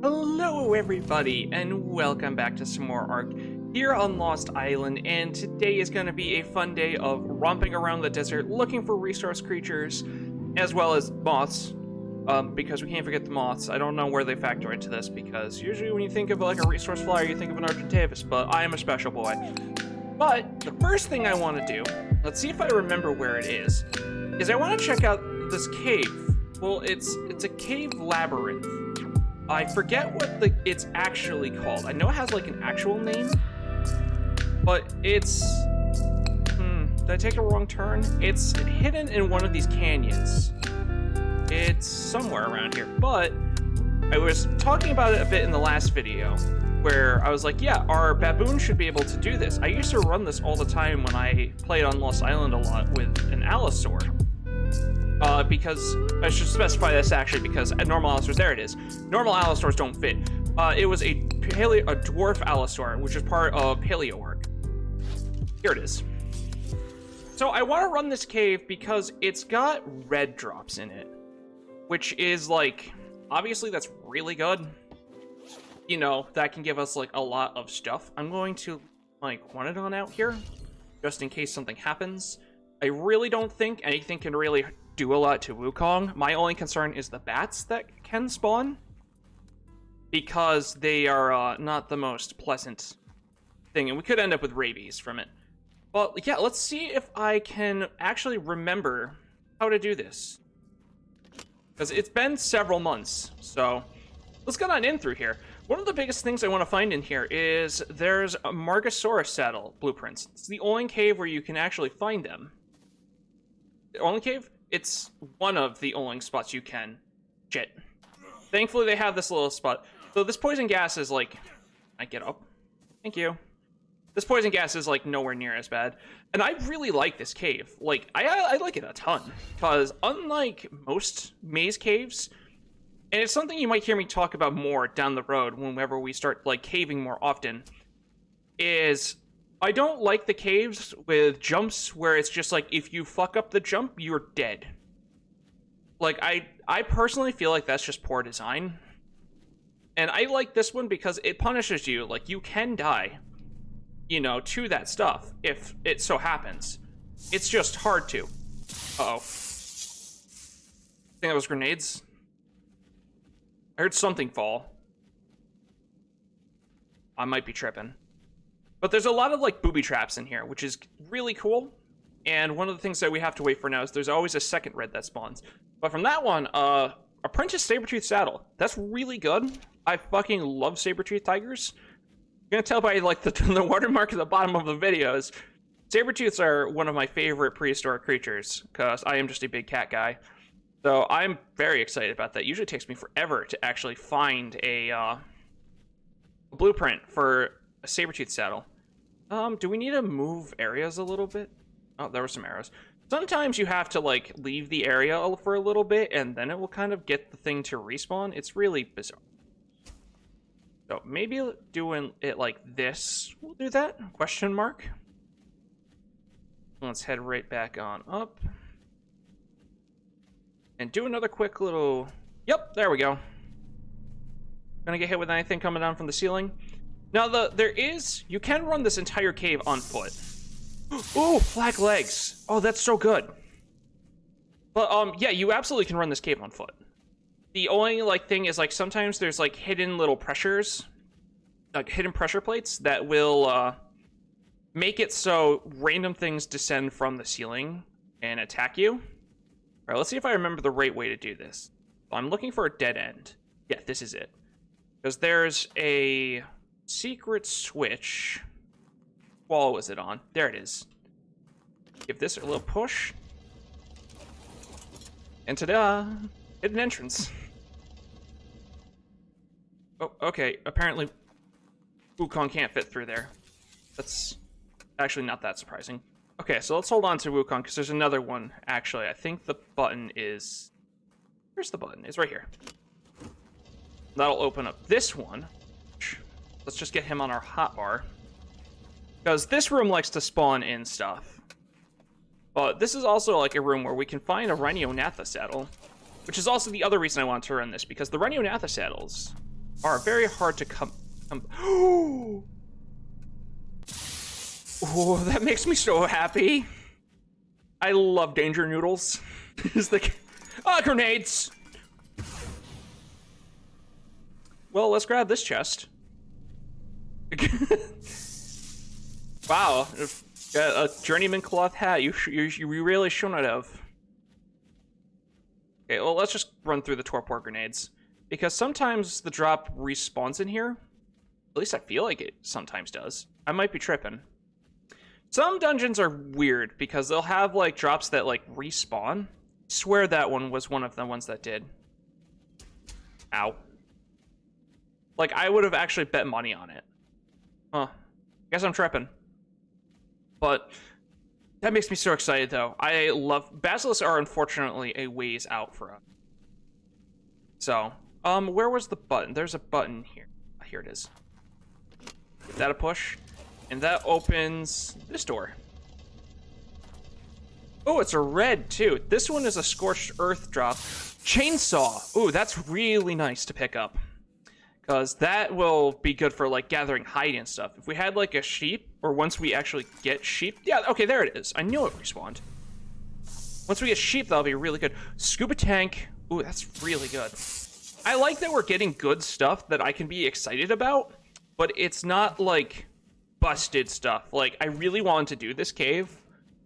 Hello everybody, and welcome back to some more Ark here on Lost Island, and today is going to be a fun day of romping around the desert looking for resource creatures, as well as moths, because we can't forget the moths. I don't know where they factor into this, because usually when you think of like a resource flyer, you think of an Argentavis, but I am a special boy. But the first thing I want to do, let's see if I remember where it is I want to check out this cave. Well, it's a cave labyrinth. I forget what it's actually called. I know it has like an actual name, but it's... did I take a wrong turn? It's hidden in one of these canyons. It's somewhere around here, but I was talking about it a bit in the last video, where I was like, yeah, our baboon should be able to do this. I used to run this all the time when I played on Lost Island a lot with an allosaur. Because I should specify this actually, because at normal allosaurs, there it is. Normal allosaurs don't fit. It was a dwarf allosaur, which is part of Paleo Ark. Here it is. So I want to run this cave because it's got red drops in it, which is like, obviously that's really good. You know, that can give us like a lot of stuff. I'm going to like run it on out here, just in case something happens. I really don't think anything can really do a lot to Wukong. My only concern is the bats that can spawn, because they are not the most pleasant thing, and we could end up with rabies from it. But yeah, let's see if I can actually remember how to do this, because it's been several months. So let's get on in through here. One of the biggest things I want to find in here is there's a Margosaurus saddle blueprints. It's the only cave where you can actually find them. The only cave? It's one of the only spots you can. Shit. Thankfully, they have this little spot. So this poison gas is like... I get up. Thank you. This poison gas is like nowhere near as bad. And I really like this cave. Like, I like it a ton. Because unlike most maze caves, and it's something you might hear me talk about more down the road whenever we start like caving more often, is... I don't like the caves with jumps where it's just like, if you fuck up the jump, you're dead. Like, I personally feel like that's just poor design. And I like this one because it punishes you. Like, you can die, you know, to that stuff if it so happens. It's just hard to. Uh-oh. I think that was grenades. I heard something fall. I might be tripping. But there's a lot of, like, booby traps in here, which is really cool. And one of the things that we have to wait for now is there's always a second red that spawns. But from that one, Apprentice Sabertooth Saddle. That's really good. I fucking love Sabertooth tigers. You're gonna tell by, like, the watermark at the bottom of the videos. Sabertooths are one of my favorite prehistoric creatures, because I am just a big cat guy. So I'm very excited about that. It usually takes me forever to actually find a blueprint for a Sabertooth saddle. Do we need to move areas a little bit? Oh, there were some arrows. Sometimes you have to, like, leave the area for a little bit, and then it will kind of get the thing to respawn. It's really bizarre. So, maybe doing it like this will do that? Question mark. Let's head right back on up. And do another quick little... Yep, there we go. Gonna get hit with anything coming down from the ceiling. Now, you can run this entire cave on foot. Ooh, black legs. Oh, that's so good. But, yeah, you absolutely can run this cave on foot. The only, like, thing is, like, sometimes there's, like, hidden little pressures, like, hidden pressure plates that will, make it so random things descend from the ceiling and attack you. All right, let's see if I remember the right way to do this. I'm looking for a dead end. Yeah, this is it. Because there's a... secret switch. Wall was it on? There it is. Give this a little push. And ta-da! Hidden entrance. Oh, okay. Apparently, Wukong can't fit through there. That's actually not that surprising. Okay, so let's hold on to Wukong, because there's another one, actually. I think the button is... Where's the button? It's right here. That'll open up this one. Let's just get him on our hotbar, because this room likes to spawn in stuff. But this is also like a room where we can find a Rhino Natha saddle, which is also the other reason I want to run this, because the Rhino Natha saddles are very hard to come. Oh, that makes me so happy. I love danger noodles. Is the grenades. Well, let's grab this chest. Wow, a journeyman cloth hat. You really shouldn't have. Okay, well, let's just run through the torpor grenades, because sometimes the drop respawns in here. At least I feel like it sometimes does. I might be tripping. Some dungeons are weird because they'll have like drops that like respawn. I swear that one was one of the ones that did. Ow. Like, I would have actually bet money on it. Huh. Guess I'm tripping. But that makes me so excited, though. I love... Basilisks are unfortunately a ways out for us. So, where was the button? There's a button here. Here it is. Give that a push. And that opens this door. Oh, it's a red, too. This one is a Scorched Earth drop. Chainsaw! Ooh, that's really nice to pick up. Because that will be good for, like, gathering hide and stuff. If we had, like, a sheep, or once we actually get sheep... Yeah, okay, there it is. I knew it respawned. Once we get sheep, that'll be really good. Scuba tank. Ooh, that's really good. I like that we're getting good stuff that I can be excited about, but it's not, like, busted stuff. Like, I really wanted to do this cave.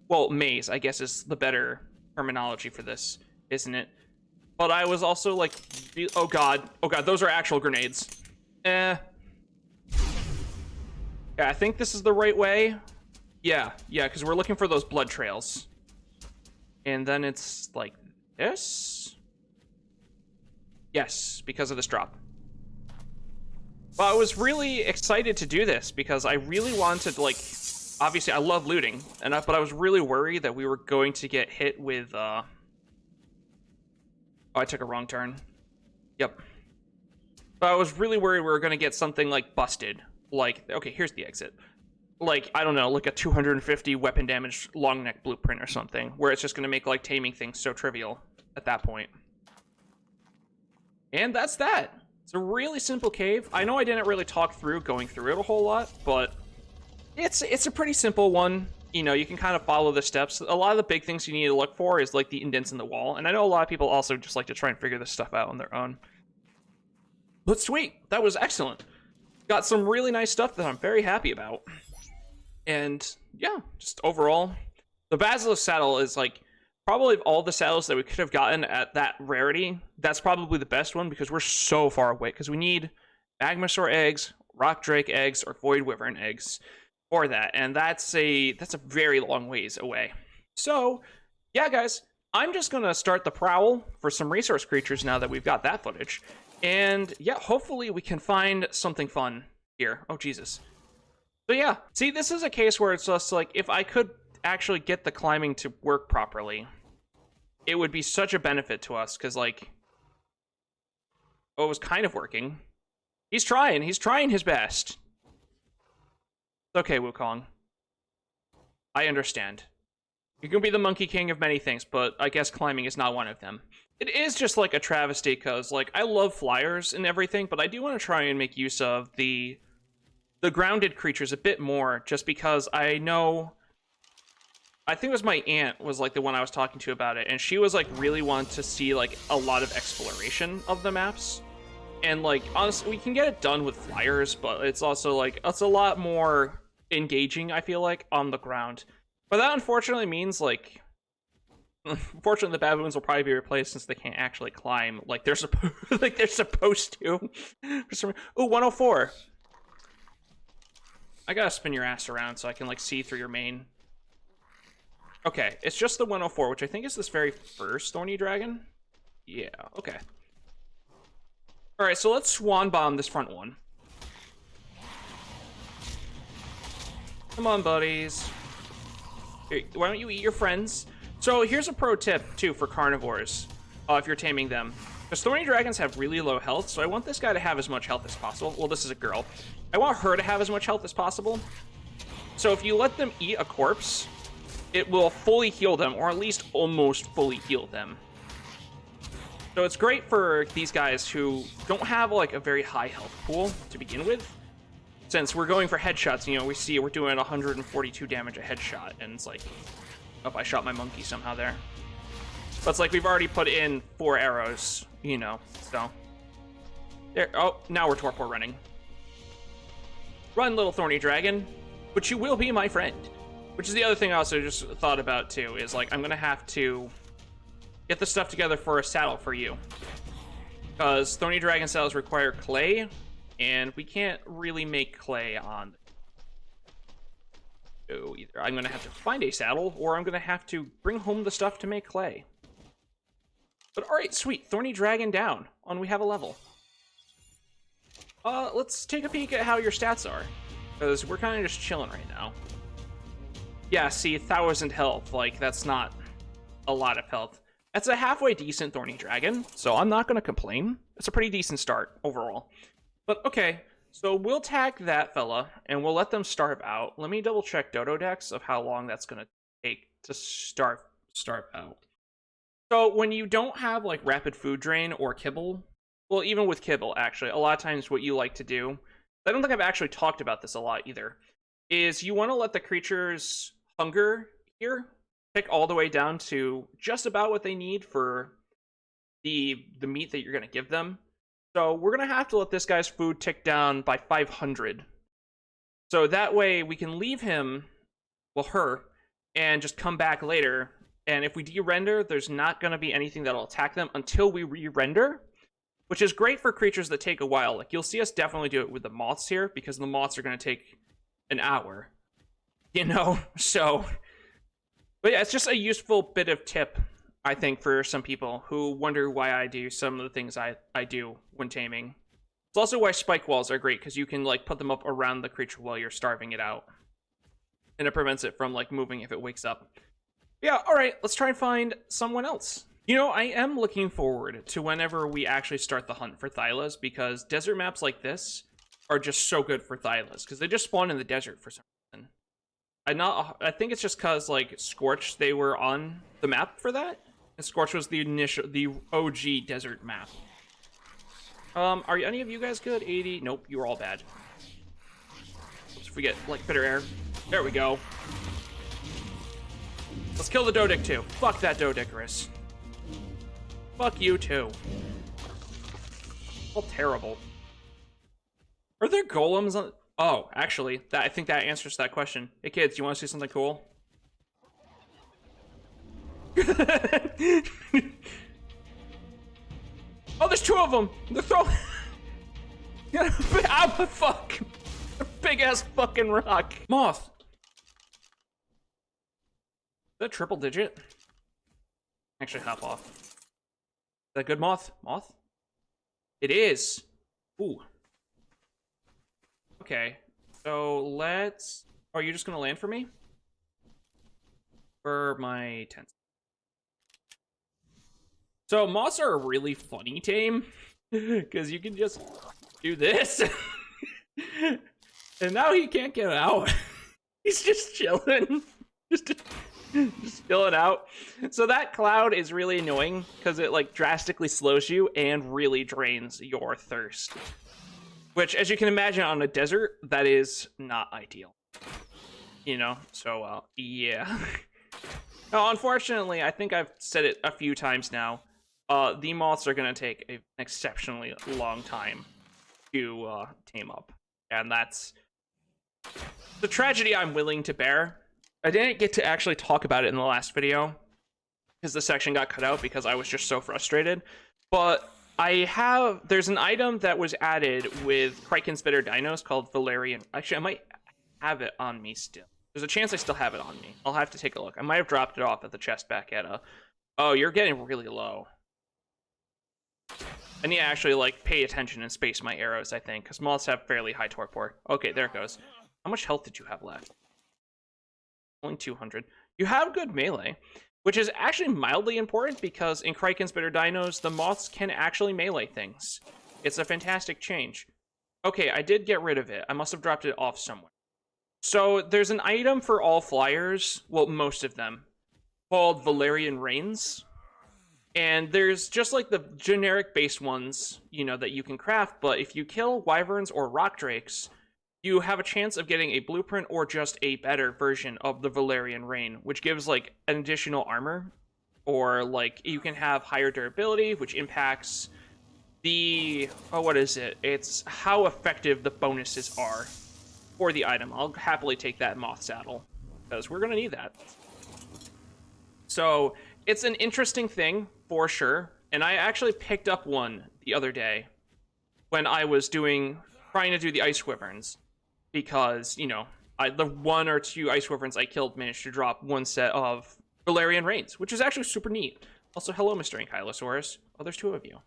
Well, maze, I guess, is the better terminology for this, isn't it? But I was also like, oh god, those are actual grenades. Yeah, I think this is the right way. Yeah, because we're looking for those blood trails. And then it's like this? Yes, because of this drop. Well, I was really excited to do this because I really wanted, like, obviously I love looting, but I was really worried that we were going to get hit with, Oh, I took a wrong turn. Yep. But I was really worried we were going to get something, like, busted. Like, okay, here's the exit. Like, I don't know, like a 250 weapon damage long neck blueprint or something, where it's just going to make, like, taming things so trivial at that point. And that's that. It's a really simple cave. I know I didn't really talk through going through it a whole lot, but it's a pretty simple one. You know, you can kind of follow the steps. A lot of the big things you need to look for is, like, the indents in the wall. And I know a lot of people also just like to try and figure this stuff out on their own. But sweet. That was excellent. Got some really nice stuff that I'm very happy about. And, yeah, just overall. The Basilisk saddle is, like, probably of all the saddles that we could have gotten at that rarity, that's probably the best one because we're so far away. Because we need Magmasaur eggs, Rock Drake eggs, or Void Wyvern eggs for that, and that's a very long ways away. So yeah, guys, I'm just gonna start the prowl for some resource creatures now that we've got that footage, and yeah, hopefully we can find something fun here. Oh Jesus. So yeah, see, this is a case where it's just like, if I could actually get the climbing to work properly, it would be such a benefit to us, because, like, oh, it was kind of working. He's trying his best. Okay, Wukong. I understand. You can be the Monkey King of many things, but I guess climbing is not one of them. It is just like a travesty, because, like, I love flyers and everything, but I do want to try and make use of the grounded creatures a bit more, just because I know... I think it was my aunt was, like, the one I was talking to about it, and she was, like, really wanting to see, like, a lot of exploration of the maps. And, like, honestly, we can get it done with flyers, but it's also, like, it's a lot more engaging, I feel like, on the ground. But that unfortunately means, like, unfortunately the baboons will probably be replaced since they can't actually climb like they're supposed to. Ooh, 104. I gotta spin your ass around so I can, like, see through your mane. Okay, it's just the 104, which I think is this very first Thorny Dragon. Yeah, okay. Alright, so let's Swan Bomb this front one. Come on, buddies. Here, why don't you eat your friends? So here's a pro tip, too, for carnivores, if you're taming them. Because Thorny Dragons have really low health, so I want this guy to have as much health as possible. Well, this is a girl. I want her to have as much health as possible. So if you let them eat a corpse, it will fully heal them, or at least almost fully heal them. So it's great for these guys who don't have like a very high health pool to begin with. Since we're going for headshots, you know, we see we're doing 142 damage a headshot, and it's like, oh, I shot my monkey somehow there. But it's like we've already put in 4 arrows, you know, so. There, oh, now we're torpor running. Run, little thorny dragon, but you will be my friend. Which is the other thing I also just thought about too, is like, I'm gonna have to get the stuff together for a saddle for you. Because thorny dragon saddles require clay, and we can't really make clay on. So either I'm gonna have to find a saddle, or I'm gonna have to bring home the stuff to make clay. But alright, sweet, thorny dragon down, and we have a level. Let's take a peek at how your stats are, because we're kind of just chilling right now. Yeah, see, 1,000 health, like, that's not a lot of health. That's a halfway decent thorny dragon, so I'm not going to complain. It's a pretty decent start overall. But okay, so we'll tag that fella, and we'll let them starve out. Let me double check Dodo Dex of how long that's going to take to starve out. So when you don't have like rapid food drain or kibble, well, even with kibble, actually, a lot of times what you like to do, I don't think I've actually talked about this a lot either, is you want to let the creatures hunger here pick all the way down to just about what they need for the meat that you're going to give them. So we're going to have to let this guy's food tick down by 500. So that way we can leave him, well, her, and just come back later. And if we de-render, there's not going to be anything that'll attack them until we re-render, which is great for creatures that take a while. Like, you'll see us definitely do it with the moths here, because the moths are going to take an hour, you know? So, but yeah, it's just a useful bit of tip, I think, for some people who wonder why I do some of the things I do when taming. It's also why spike walls are great, because you can, like, put them up around the creature while you're starving it out. And it prevents it from, like, moving if it wakes up. Yeah, alright, let's try and find someone else. You know, I am looking forward to whenever we actually start the hunt for Thylas, because desert maps like this are just so good for Thylas, because they just spawn in the desert for some reason. I think it's just because, like, Scorch, they were on the map for that. And Scorch was the OG desert map. Are any of you guys good? 80? Nope, you were all bad. Oops, if we get, like, bitter air. There we go. Let's kill the Dodic too. Fuck that Dodicarus. Fuck you too. All terrible. Are there golems on? Oh, actually, I think that answers that question. Hey kids, you want to see something cool? Oh, there's 2 of them. They're throwing. Ah, fuck. A big ass fucking rock. Moth. Is that triple digit? Actually, hop off. Is that good, Moth? Moth? It is. Ooh. Okay. So let's... Oh, are you just gonna land for me? For my tent. So moths are a really funny tame. Because you can just do this. And now he can't get out. He's just chilling. Just chilling out. So that cloud is really annoying because it like drastically slows you and really drains your thirst. Which, as you can imagine, on a desert, that is not ideal. You know? So, yeah. Now, unfortunately, I think I've said it a few times now. The moths are going to take an exceptionally long time to tame up. And that's the tragedy I'm willing to bear. I didn't get to actually talk about it in the last video because the section got cut out because I was just so frustrated. But there's an item that was added with Kraken's Bitter Dinos called Valerian. Actually, I might have it on me still. There's a chance I still have it on me. I'll have to take a look. I might have dropped it off at the chest back at Oh, you're getting really low. I need to actually, like, pay attention and space my arrows, I think, because moths have fairly high torpor. Okay, there it goes. How much health did you have left? Only 200. You have good melee, which is actually mildly important because in Kraken's Bitter Dinos, the moths can actually melee things. It's a fantastic change. Okay, I did get rid of it. I must have dropped it off somewhere. So there's an item for all flyers, well, most of them, called Valerian Reigns. And there's just like the generic base ones, you know, that you can craft, but if you kill wyverns or rock drakes, you have a chance of getting a blueprint or just a better version of the Valerian Rain, which gives like an additional armor, or like you can have higher durability, which impacts the, oh, what is it? It's how effective the bonuses are for the item. I'll happily take that moth saddle because we're gonna need that. So it's an interesting thing for sure, and I actually picked up one the other day when I was trying to do the ice wyverns, because, you know, the 1 or 2 ice wyverns I killed managed to drop one set of Valerian Rains, which is actually super neat. Also, hello, Mr. Ankylosaurus. Oh, there's 2 of you.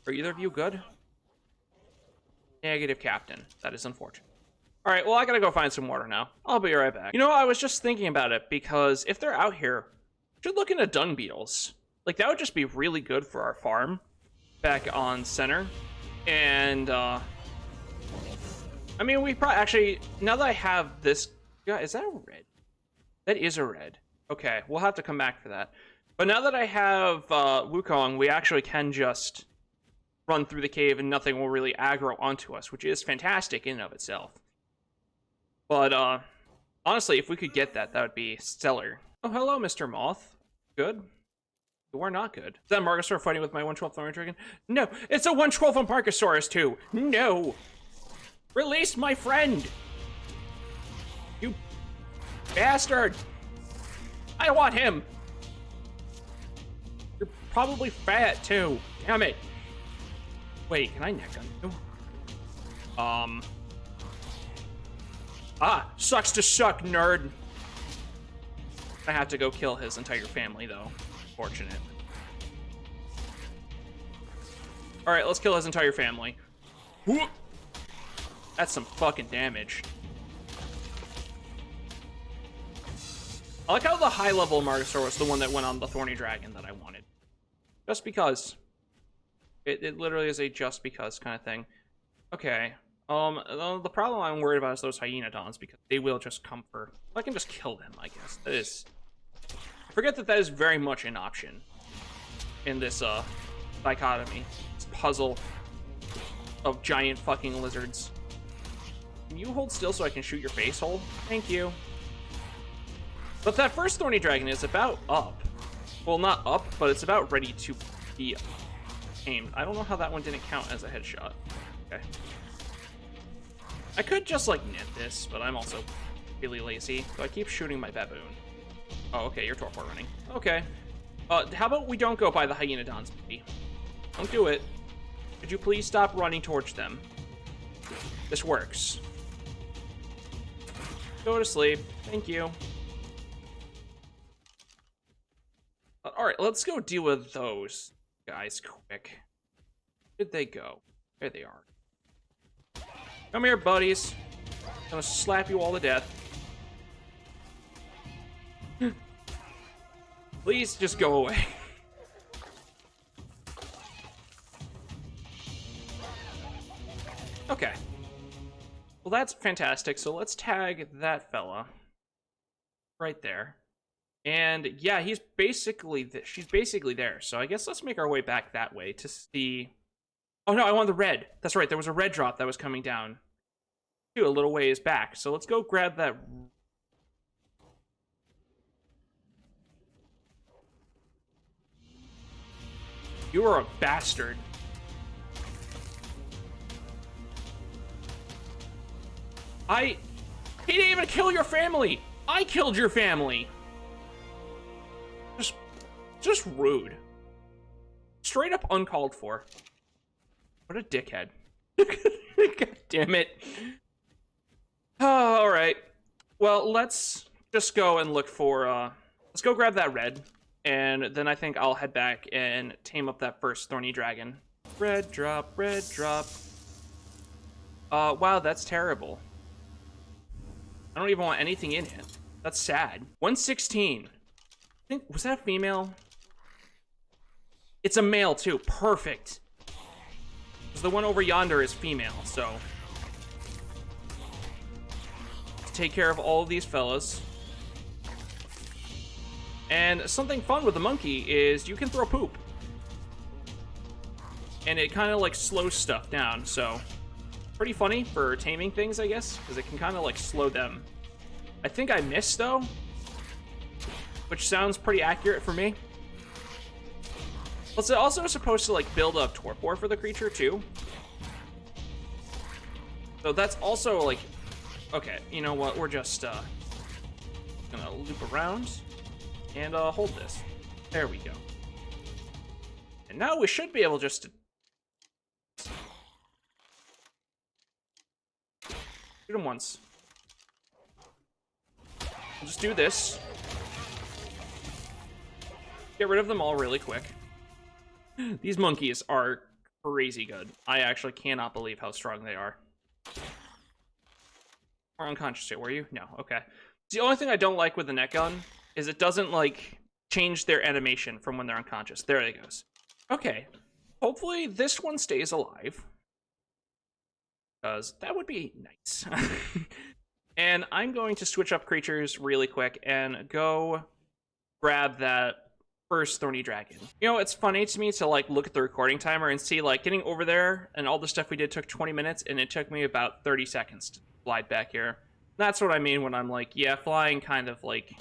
Are either of you good? Negative, Captain. That is unfortunate. All right, well, I gotta go find some water now. I'll be right back. You know, I was just thinking about it, because if they're out here, we should look into dung beetles. Like, that would just be really good for our farm back on center. And, I mean, we probably actually, now that I have this, yeah, is that a red? That is a red. Okay, we'll have to come back for that. But now that I have Wukong, we actually can just run through the cave and nothing will really aggro onto us, which is fantastic in and of itself. But, honestly, if we could get that, that would be stellar. Oh, hello, Mr. Moth. Good? You are not good. Is that Margosaur fighting with my 112 Thorny Dragon? No, it's a 112 on Margosaurus too. No. Release my friend. You bastard. I want him. You're probably fat too. Damn it. Wait, can I neck gun you? Sucks to suck, nerd. I have to go kill his entire family, though. Fortunate. Alright, let's kill his entire family. Whoop. That's some fucking damage. I like how the high-level Margosaur was the one that went on the Thorny Dragon that I wanted. Just because. It literally is a just because kind of thing. Okay. The problem I'm worried about is those Hyenodons, because they will just come for... I can just kill them, I guess. That is... I forget that is very much an option in this, dichotomy. This puzzle of giant fucking lizards. Can you hold still so I can shoot your face hole? Thank you. But that first Thorny Dragon is about up. Well, not up, but it's about ready to be aimed. I don't know how that one didn't count as a headshot. Okay. I could just, like, knit this, but I'm also really lazy, so I keep shooting my baboon. Oh, okay, you're torpor running. Okay. How about we don't go by the Hyenodons, maybe? Don't do it. Could you please stop running towards them? This works. Go to sleep. Thank you. Alright, let's go deal with those guys quick. Where did they go? There they are. Come here, buddies. I'm gonna slap you all to death. Please just go away. Okay. Well, that's fantastic. So let's tag that fella right there. And yeah, he's basically she's basically there. So I guess let's make our way back that way to see. Oh no, I want the red. That's right. There was a red drop that was coming down too, a little ways back. So let's go grab that. You are a bastard. He didn't even kill your family. I killed your family. Just rude. Straight up uncalled for. What a dickhead. God damn it. Oh, all right. Well, let's just go and look for, let's go grab that red. And then I think I'll head back and tame up that first Thorny Dragon. Red drop, red drop. Wow, that's terrible. I don't even want anything in it. That's sad. 116. I think, was that a female? It's a male too, perfect. Because the one over yonder is female, so. Let's take care of all of these fellas. And something fun with the monkey is you can throw poop. And it kind of like slows stuff down, so pretty funny for taming things, I guess, because it can kind of like slow them. I think I missed though, which sounds pretty accurate for me. Plus, it also is supposed to like build up torpor for the creature too. So that's also like, okay, you know what? We're just gonna loop around and hold this. There we go. And now we should be able just to shoot him once. We'll just do this. Get rid of them all really quick. These monkeys are crazy good. I actually cannot believe how strong they are. Or unconscious yet, were you? No, okay. The only thing I don't like with the net gun is it doesn't, like, change their animation from when they're unconscious. There it goes. Okay. Hopefully this one stays alive. Because that would be nice. And I'm going to switch up creatures really quick and go grab that first thorny dragon. You know, it's funny to me to like look at the recording timer and see like getting over there and all the stuff we did took 20 minutes and it took me about 30 seconds to glide back here. That's what I mean when I'm like, yeah, flying kind of like,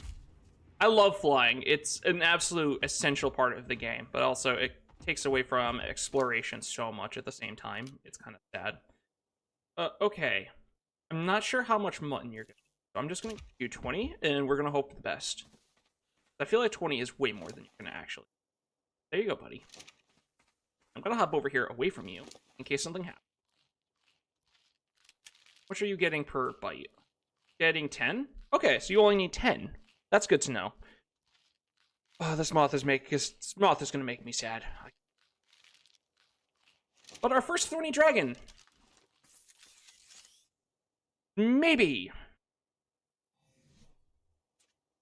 I love flying. It's an absolute essential part of the game, but also it takes away from exploration so much at the same time. It's kind of sad. Okay. I'm not sure how much mutton you're gonna do. So I'm just gonna do 20 and we're gonna hope for the best. I feel like 20 is way more than you're gonna actually. There you go, buddy. I'm gonna hop over here away from you in case something happens. What are you getting per bite? Getting 10? Okay, so you only need 10. That's good to know. Oh, this moth is gonna make me sad. But our first thorny dragon. Maybe.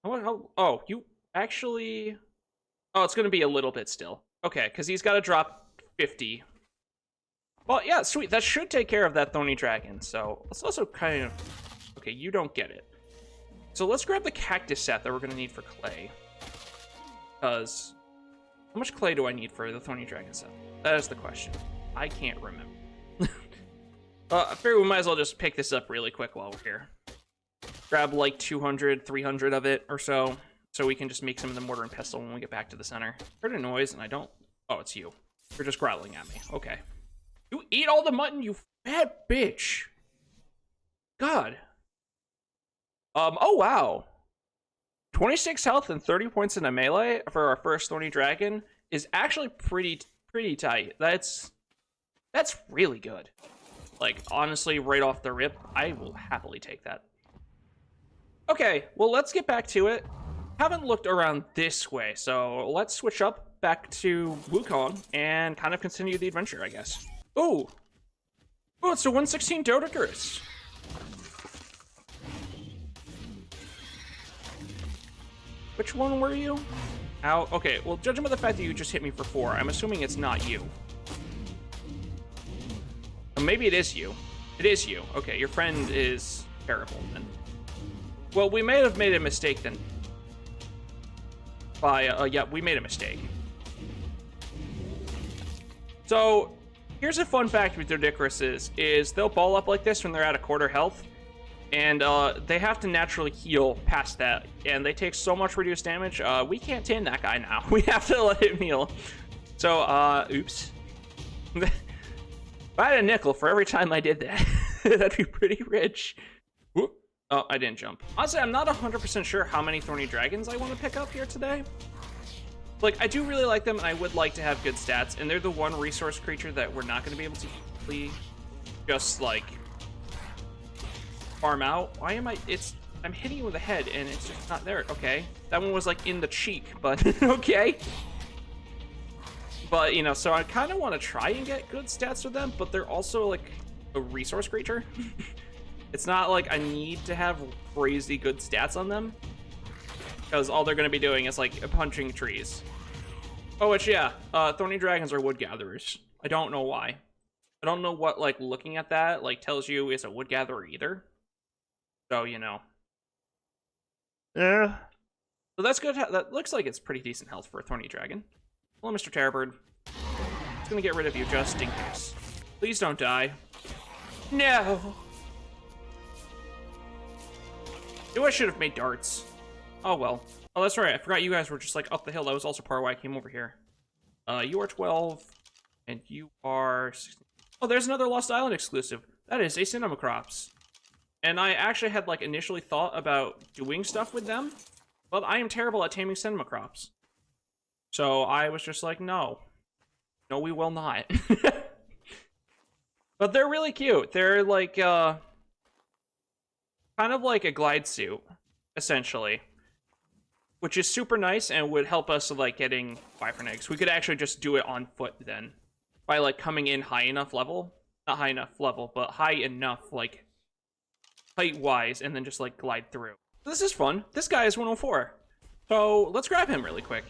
Oh, you actually... Oh, it's going to be a little bit still. Okay, because he's got to drop 50. Well, yeah, sweet. That should take care of that thorny dragon. So let's also kind of... Okay, you don't get it. So let's grab the cactus set that we're going to need for clay. Because... How much clay do I need for the thorny dragon set? That is the question. I can't remember. I figure we might as well just pick this up really quick while we're here. Grab like 200, 300 of it or so we can just make some of the mortar and pestle when we get back to the center. Heard a noise and I don't... Oh, it's you. You're just growling at me. Okay. You eat all the mutton, you fat bitch. God. Oh, wow. 26 health and 30 points in a melee for our first thorny dragon is actually pretty tight. That's really good. Like, honestly, right off the rip, I will happily take that. Okay, well, let's get back to it. Haven't looked around this way, so let's switch up back to Wukong and kind of continue the adventure, I guess. Ooh, it's a 116 Dodocarus. Which one were you? Ow, okay, well, judging by the fact that you just hit me for 4, I'm assuming it's not you. Or maybe it is you. It is you. Okay, your friend is terrible then. Well, we may have made a mistake then. Yeah, we made a mistake. So, here's a fun fact with Dodocaruses, is they'll ball up like this when they're at a quarter health, and they have to naturally heal past that, and they take so much reduced damage, we can't tame that guy now. We have to let him heal. So, oops. If I had a nickel for every time I did that, that'd be pretty rich. Whoop. Oh, I didn't jump. Honestly, I'm not 100% sure how many thorny dragons I want to pick up here today. Like, I do really like them, and I would like to have good stats, and they're the one resource creature that we're not going to be able to easily just, like, farm out. Why am I'm hitting you with the head, and it's just not there. Okay. That one was, like, in the cheek, but okay. But, you know, so I kind of want to try and get good stats with them, but they're also, like, a resource creature. It's not like I need to have crazy good stats on them, because all they're going to be doing is, like, punching trees. Oh, which, yeah, thorny dragons are wood gatherers. I don't know why. I don't know what, like, looking at that, like, tells you is a wood gatherer either. So, you know. So that's good. That looks like it's pretty decent health for a Thorny Dragon. Hello, Mr. Terrorbird. Just gonna get rid of you just in case. Please don't die. No! Knew I should have made darts. Oh well. Oh, that's right. I forgot you guys were just like up the hill. That was also part of why I came over here. You are 12, and you are 16. Oh, there's another Lost Island exclusive. That is a Cinema Crops. And I actually had like initially thought about doing stuff with them, but I am terrible at taming Cinema Crops. So I was just like, no. No, we will not. But they're really cute. They're like, kind of like a glide suit, essentially. Which is super nice and would help us like getting Wyvern eggs. We could actually just do it on foot then. By like coming in high enough level. Not high enough level, but high enough like height-wise, and then just like glide through. This is fun. This guy is 104. So let's grab him really quick.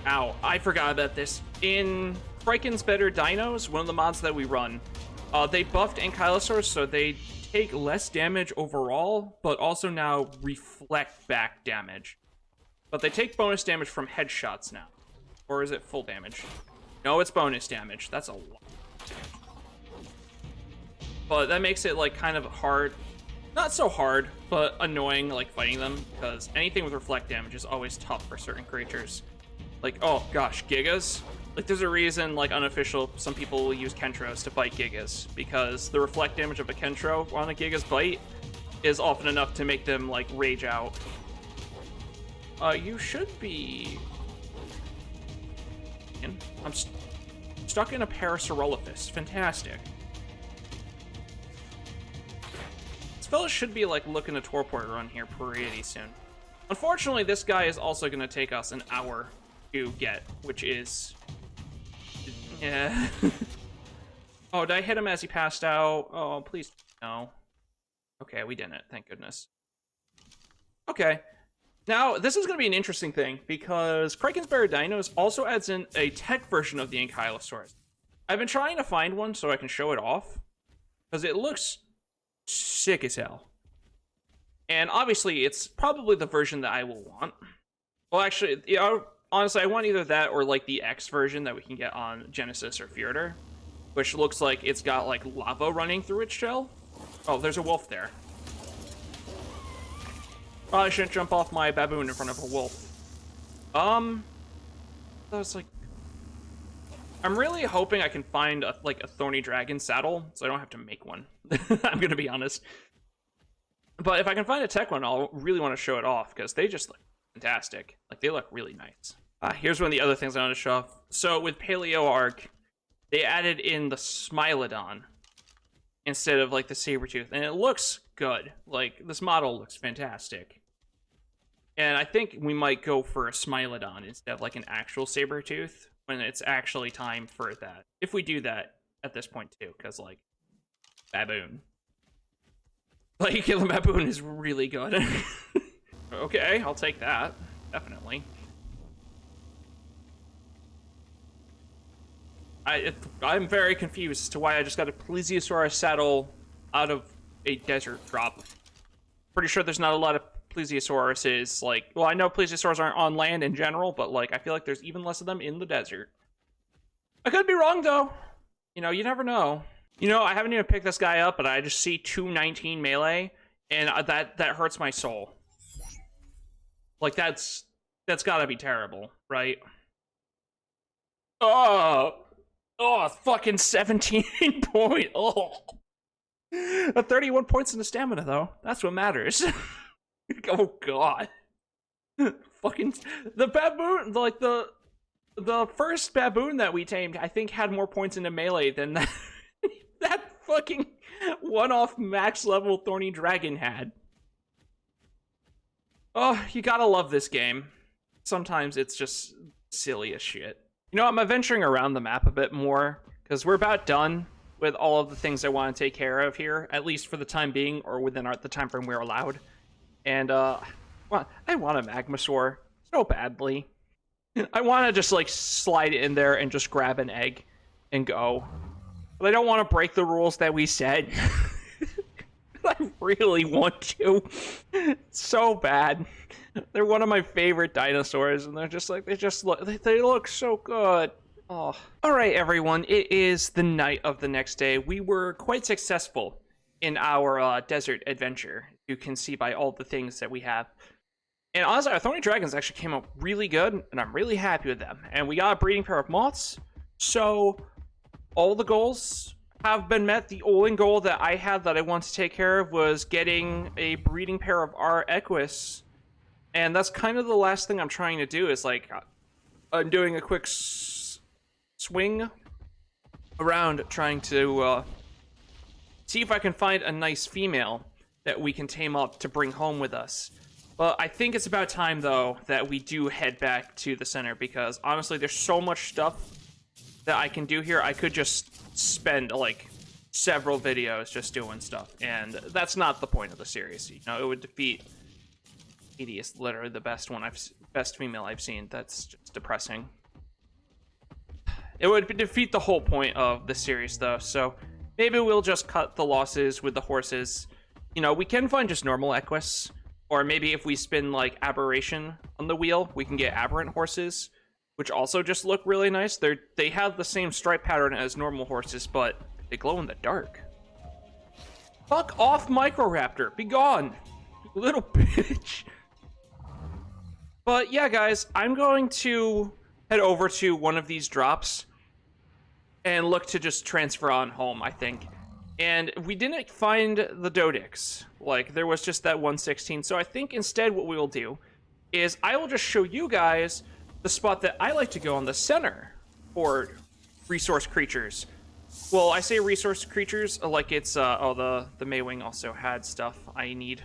Ow, I forgot about this. In Kraken's Better Dinos, one of the mods that we run, they buffed Ankylosaurs so they take less damage overall, but also now reflect back damage. But they take bonus damage from headshots now. Or is it full damage? No, it's bonus damage. That's a lot. But that makes it like kind of hard. Not so hard, but annoying like fighting them, because anything with reflect damage is always tough for certain creatures. Like, oh gosh, Gigas? Like, there's a reason, like, unofficial, some people will use Kentros to fight Gigas, because the reflect damage of a Kentro on a Giga's bite is often enough to make them, like, rage out. You should be... I'm stuck in a Parasaurolophus. Fantastic. This fella should be, like, looking to Torpor run here pretty soon. Unfortunately, this guy is also going to take us an hour to get, which is... yeah. Oh, did I hit him as he passed out? Oh, please no. Okay, we didn't. Thank goodness. Okay. Now, this is going to be an interesting thing, because Kraken's Better Dinos also adds in a tech version of the Ankylosaurus. I've been trying to find one so I can show it off, because it looks sick as hell. And obviously, it's probably the version that I will want. Well, actually, you know, honestly, I want either that or like the X version that we can get on Genesis or Fjordur, which looks like it's got like lava running through its shell. Oh, there's a wolf there. Probably shouldn't jump off my baboon in front of a wolf. That was like... I'm really hoping I can find a, like a Thorny Dragon saddle, so I don't have to make one. I'm gonna be honest. But if I can find a tech one, I'll really want to show it off, because they just look fantastic. Like, they look really nice. Here's one of the other things I want to show off. So, with Paleo Ark, they added in the Smilodon instead of, like, the Sabertooth. And it looks good. Like, this model looks fantastic. And I think we might go for a Smilodon instead of, like, an actual Sabertooth when it's actually time for that. If we do that at this point, too, because, like, baboon. Like, killing baboon is really good. Okay, I'll take that. Definitely. I'm very confused as to why I just got a Plesiosaurus saddle out of a desert drop. Pretty sure there's not a lot of Plesiosauruses, like... Well, I know Plesiosaurs aren't on land in general, but, like, I feel like there's even less of them in the desert. I could be wrong, though. You know, you never know. You know, I haven't even picked this guy up, but I just see 219 melee, and that hurts my soul. Like, that's gotta be terrible, right? Oh, fucking 17 point. Oh, 31 points in the stamina though. That's what matters. Oh god. Fucking the baboon, like the first baboon that we tamed, I think had more points in the melee than that. That fucking one-off max level Thorny Dragon had. Oh, you gotta love this game. Sometimes it's just silly as shit. You know, I'm venturing around the map a bit more, because we're about done with all of the things I want to take care of here, at least for the time being, or within the time frame we're allowed. And, I want a Magmasaur so badly. I want to just, like, slide in there and just grab an egg and go. But I don't want to break the rules that we set. I really want to so bad. They're one of my favorite dinosaurs, and they're just like they look so good. Oh, all right, everyone. It is the night of the next day. We were quite successful in our desert adventure. You can see by all the things that we have. And honestly, our Thorny Dragons actually came out really good, and I'm really happy with them. And we got a breeding pair of moths, so all the goals have been met. The only goal that I had that I want to take care of was getting a breeding pair of our Equus. And that's kind of the last thing I'm trying to do is, like, I'm doing a quick swing around trying to see if I can find a nice female that we can tame up to bring home with us. But I think it's about time, though, that we do head back to the center, because honestly, there's so much stuff that I can do here. I could just spend, like, several videos just doing stuff, and that's not the point of the series. You know, it would defeat Edie is literally the best female I've seen. That's just depressing. It would defeat the whole point of the series, though, so maybe we'll just cut the losses with the horses. You know, we can find just normal Equus, or maybe if we spin, like, Aberration on the wheel, we can get aberrant horses, which also just look really nice. They have the same stripe pattern as normal horses, but they glow in the dark. Fuck off, Microraptor! Be gone! You little bitch! But yeah, guys, I'm going to head over to one of these drops and look to just transfer on home, I think. And we didn't find the Dodix. Like, there was just that 116. So I think instead what we will do is I will just show you guys the spot that I like to go on the center for resource creatures. Well, I say resource creatures like it's, the Maywing also had stuff I need.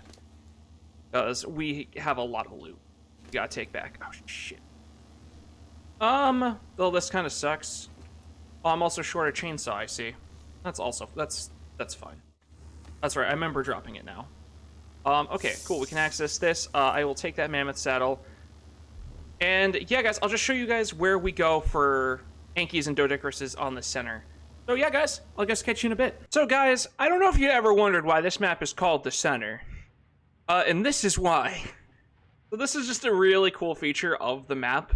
Because we have a lot of loot we gotta take back. Oh, shit. Well, this kind of sucks. Oh, I'm also short a chainsaw, I see. That's fine. That's right, I remember dropping it now. Okay, cool, we can access this. I will take that mammoth saddle. And yeah, guys, I'll just show you guys where we go for Ankies and Dodicuruses on the center. So yeah, guys, I'll just catch you in a bit. So guys, I don't know if you ever wondered why this map is called the center. And this is why. So this is just a really cool feature of the map.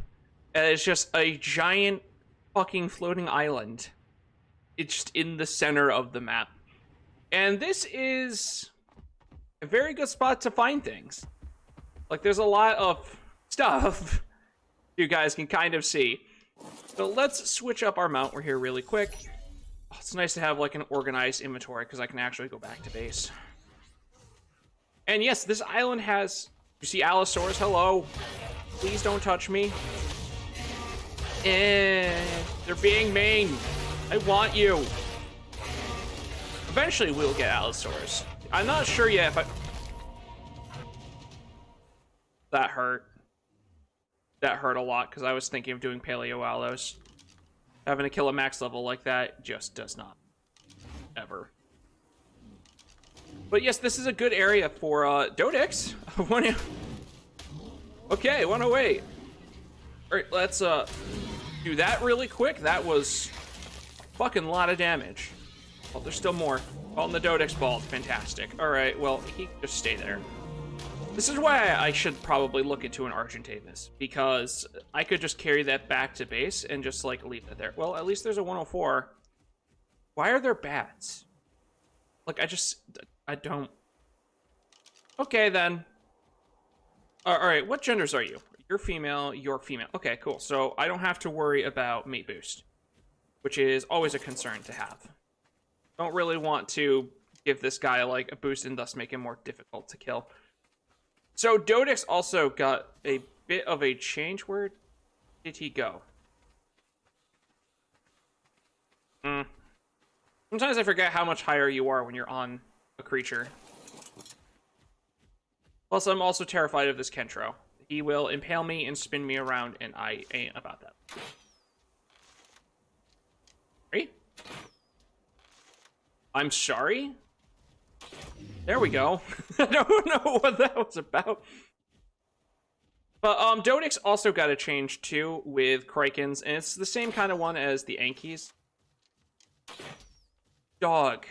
It's just a giant fucking floating island. It's just in the center of the map. And this is a very good spot to find things. Like, there's a lot of stuff you guys can kind of see. So let's switch up our mount. We're here really quick. Oh, it's nice to have, like, an organized inventory because I can actually go back to base. And yes, this island has... You see Allosaurus? Hello. Please don't touch me. They're being mean. I want you. Eventually we'll get Allosaurus. I'm not sure yet if I... That hurt. That hurt a lot, because I was thinking of doing Paleo Allos. Having to kill a max level like that just does not. Ever. But yes, this is a good area for Dodix. Okay, 108. Alright, let's do that really quick. That was a fucking lot of damage. Oh, there's still more. Oh, and the Dodix ball, fantastic. Alright, well, he can just stay there. This is why I should probably look into an Argentavis, because I could just carry that back to base and just, like, leave it there. Well, at least there's a 104. Why are there bats? Like, I don't... Okay, then. Alright, what genders are you? You're female, you're female. Okay, cool. So I don't have to worry about mate boost, which is always a concern to have. Don't really want to give this guy, like, a boost and thus make him more difficult to kill. So Dodix also got a bit of a change. Where did he go? Sometimes I forget how much higher you are when you're on a creature. Plus, I'm also terrified of this Kentro. He will impale me and spin me around, and I ain't about that. Right? I'm sorry? There we go. I don't know what that was about. But Dodix also got a change too with Krakens, and it's the same kind of one as the Ankies. Dog.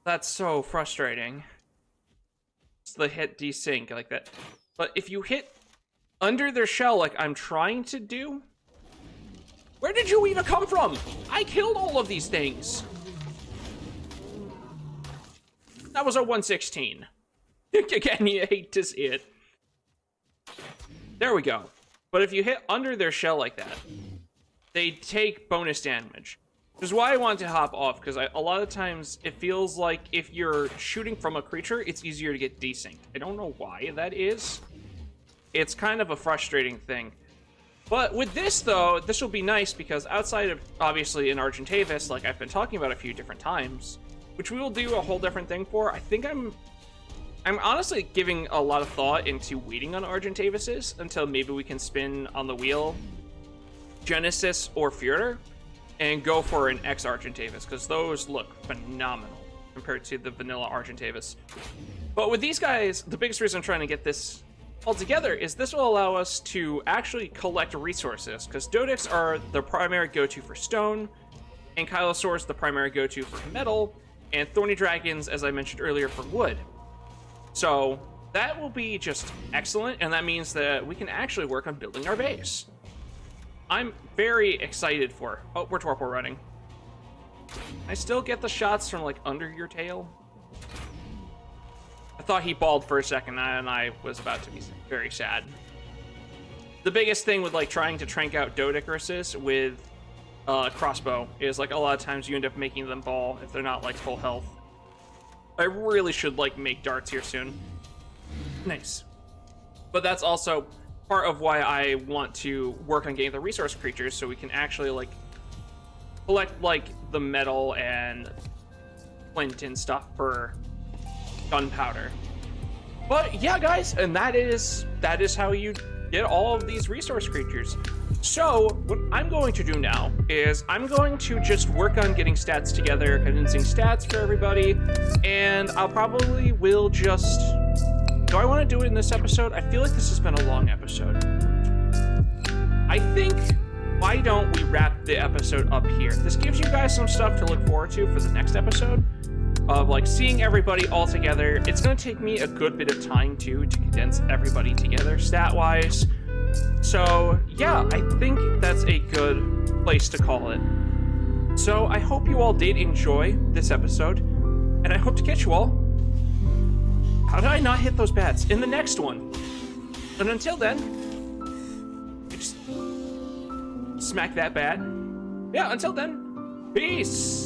That's so frustrating. It's the hit desync like that. But if you hit under their shell like I'm trying to do... Where did you even come from? I killed all of these things. That was a 116. Again, you hate to see it. There we go. But if you hit under their shell like that, they take bonus damage. Which is why I wanted to hop off, because a lot of times it feels like if you're shooting from a creature, it's easier to get desynced. I don't know why that is. It's kind of a frustrating thing. But with this, though, this will be nice because outside of, obviously, in Argentavis, like I've been talking about a few different times, which we will do a whole different thing for, I think I'm honestly giving a lot of thought into waiting on Argentavises until maybe we can spin on the wheel Genesis or Fjordur and go for an X Argentavis, because those look phenomenal compared to the vanilla Argentavis. But with these guys, the biggest reason I'm trying to get this all together is this will allow us to actually collect resources, because Dodics are the primary go-to for stone, and Kylosaurs the primary go-to for metal, and Thorny Dragons, as I mentioned earlier, for wood. So that will be just excellent, and that means that we can actually work on building our base. I'm very excited for... Oh, we're torpor running. I still get the shots from, like, under your tail. I thought he balled for a second, and I was about to be very sad. The biggest thing with, like, trying to trank out Dodicuruses with crossbow is, like, a lot of times you end up making them ball if they're not, like, full health. I really should, like, make darts here soon. Nice. But that's also part of why I want to work on getting the resource creatures, so we can actually, like, collect, like, the metal and flint and stuff for gunpowder. But yeah, guys, and that is how you get all of these resource creatures. So what I'm going to do now is I'm going to just work on getting stats together, condensing stats for everybody, and I'll probably will just... Do I want to do it in this episode? I feel like this has been a long episode. I think, why don't we wrap the episode up here? This gives you guys some stuff to look forward to for the next episode, of like seeing everybody all together. It's going to take me a good bit of time too to condense everybody together stat-wise. So yeah, I think that's a good place to call it. So I hope you all did enjoy this episode, and I hope to catch you all... How did I not hit those bats? In the next one. And until then, I just smack that bat. Yeah, until then, peace.